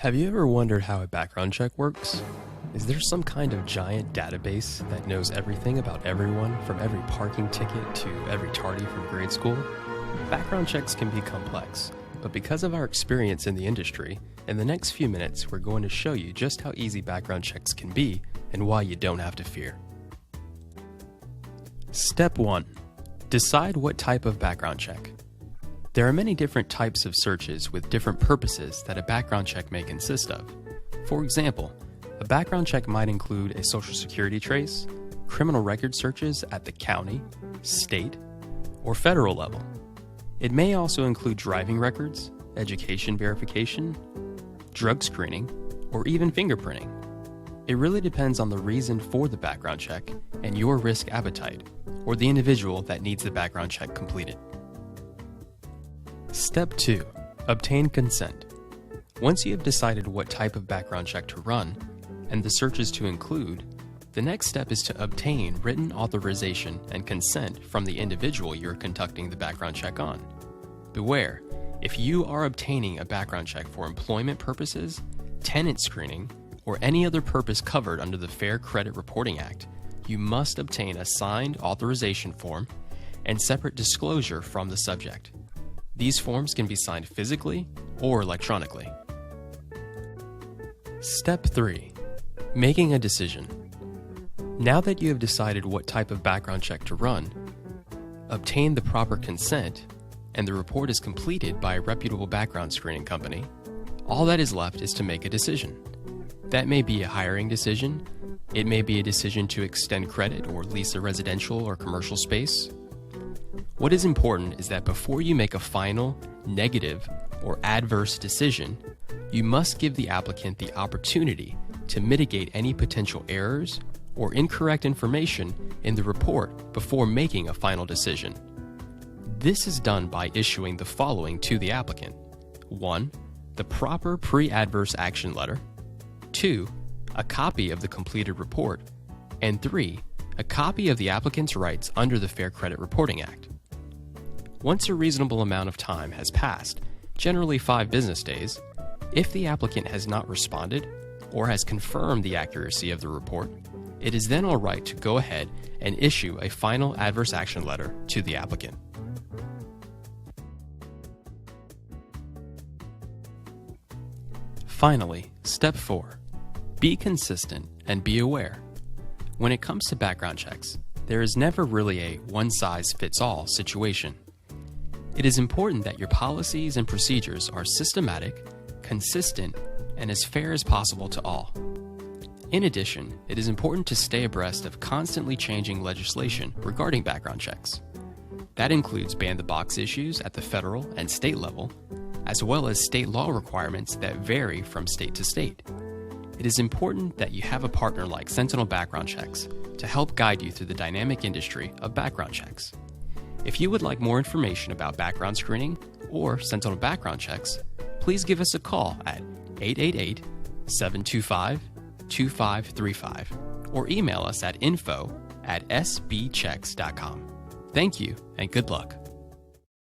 Have you ever wondered how a background check works? Is there some kind of giant database that knows everything about everyone, from every parking ticket to every tardy from grade school? Background checks can be complex, but because of our experience in the industry, in the next few minutes we're going to show you just how easy background checks can be and why you don't have to fear. Step 1. Decide what type of background check. There are many different types of searches with different purposes that a background check may consist of. For example, a background check might include a social security trace, criminal record searches at the county, state, or federal level. It may also include driving records, education verification, drug screening, or even fingerprinting. It really depends on the reason for the background check and your risk appetite, or the individual that needs the background check completed. Step 2. Obtain consent. Once you have decided what type of background check to run and the searches to include, the next step is to obtain written authorization and consent from the individual you're conducting the background check on. Beware, if you are obtaining a background check for employment purposes, tenant screening, or any other purpose covered under the Fair Credit Reporting Act, you must obtain a signed authorization form and separate disclosure from the subject. These forms can be signed physically or electronically. Step 3. Making a decision. Now that you have decided what type of background check to run, obtain the proper consent, and the report is completed by a reputable background screening company, all that is left is to make a decision. That may be a hiring decision, it may be a decision to extend credit or lease a residential or commercial space. What is important is that before you make a final, negative, or adverse decision, you must give the applicant the opportunity to mitigate any potential errors or incorrect information in the report before making a final decision. This is done by issuing the following to the applicant. 1. The proper pre-adverse action letter. 2. A copy of the completed report. And 3. A copy of the applicant's rights under the Fair Credit Reporting Act. Once a reasonable amount of time has passed, generally 5 business days, if the applicant has not responded or has confirmed the accuracy of the report, it is then all right to go ahead and issue a final adverse action letter to the applicant. Finally, step 4. Be consistent and be aware. When it comes to background checks, there is never really a one-size-fits-all situation. It is important that your policies and procedures are systematic, consistent, and as fair as possible to all. In addition, it is important to stay abreast of constantly changing legislation regarding background checks. That includes ban-the-box issues at the federal and state level, as well as state law requirements that vary from state to state. It is important that you have a partner like Sentinel Background Checks to help guide you through the dynamic industry of background checks. If you would like more information about background screening or Sentinel Background Checks, please give us a call at 888-725-2535 or email us at info@sbchecks.com. Thank you and good luck.